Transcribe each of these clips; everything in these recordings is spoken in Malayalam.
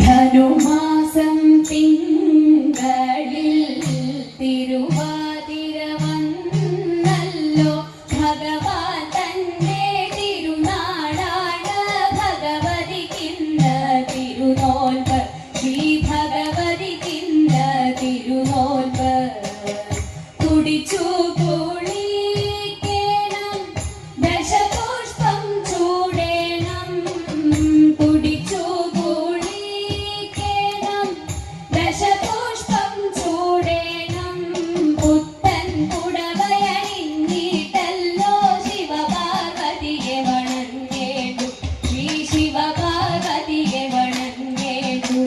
ധനുമാസം തിങ്കളിൽ തിരുവാതിര വന്നല്ലോ ഭഗവാൻ തന്റെ തിരുനാളാണ് ഭഗവതിക്കിന്ന തിരുനോൽവ് ശ്രീ ഭഗവതിക്കിന്ന തിരുനോൽവ് കുടിച്ചു കുളിക്കണം ദശപുഷ്പം ചൂടേണം കുടിച്ചു ദശപുഷ്പം ചൂടേണം പുത്തൻ പുടവയണിഞ്ഞിട്ടല്ലോ ശിവപാർവതിയെ വണങ്ങേണ്ടു ശ്രീ ശിവപാർവതിയെ വണങ്ങേണ്ടു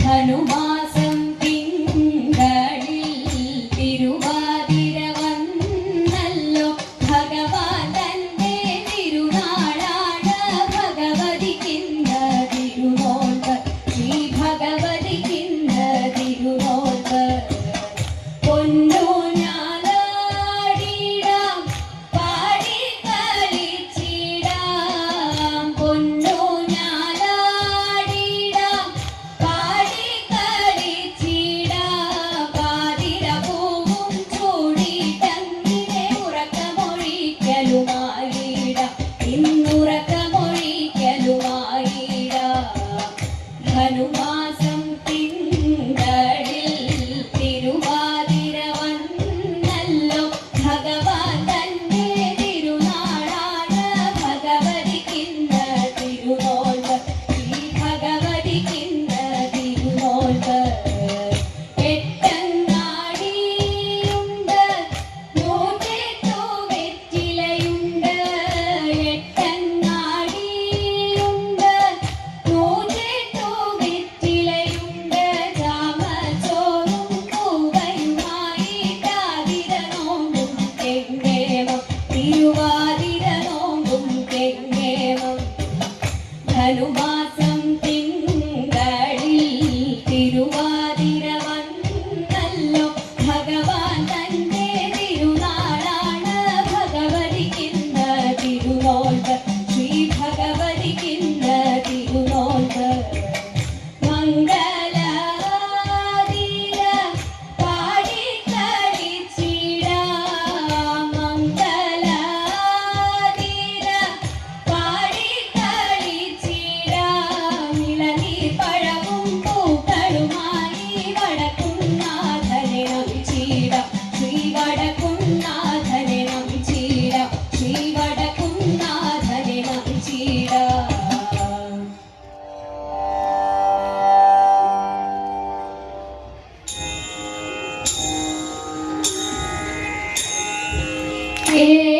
ധനുമാസം തിങ്കളിൽ തിരുവാതിര വന്നല്ലോ ഭഗവാൻ തന്റെ തിരുനാളാണ് ഭഗവതിക്കിന്ന തിരുനോൽവ് ശ്രീ ഭഗവതിക്കിന്ന തിരുനോൽവ് പൊന്നൂഞ്ഞാലാടിടാം പാടിക്കളിച്ചിടാം പൊന്നൂഞ്ഞാലാടിടാം പാടിക്കളിച്ചിടാം പാതിരപൂവും ചൂടിട്ടങ്ങിനെ ഉറക്കമൊഴിക്കലുമായിടാം ഇന്നുറക്കമൊഴിക്കലുമായിടാം ധനുമാസം തിങ്കളിൽ തിരുവാതിര വന്നല്ലോ ഭഗവാൻ തന്റെ തിരുനാളാണ് ഭഗവതിക്കിന്ന തിരുനോൽവ് ശ്രീ ഭഗവതിക്കിന്ന തിരുനോൽവ് എട്ടങ്ങാടിയുണ്ട് 108 വെറ്റിലയുണ്ട് എട്ടങ്ങാടിയുണ്ട് 108 വെറ്റിലയുണ്ട് ചാമച്ചോറും പൂവയുമായിട്ടാതിര നോമ്പും കെങ്കേമം തിരുവാതിര നോമ്പും കെങ്കേമം ധനുമാസം തിങ്കളിൽ തിരുവാതിര വന്നല്ലോ ഭഗവാൻ തന്റെ തിരുനാളാണ് ഭഗവതിക്കിന്ന തിരുനോൽവ് ശ്രീ ഭഗവതിക്കിന്ന തിരുനോൽവ് മംഗളാതിര പാടിക്കളിച്ചിടാം മംഗളാതിര പാടിക്കളിച്ചിടാം ഇളനീർപ്പഴവും പൂക്കളുമായി വടക്കുംനാഥനെ നമിച്ചിടാം ശ്രീ വടക്കുംനാഥനെ നമിച്ചിടാം ശ്രീ വടക്കുംനാഥനെ നമിച്ചിടാം ഏ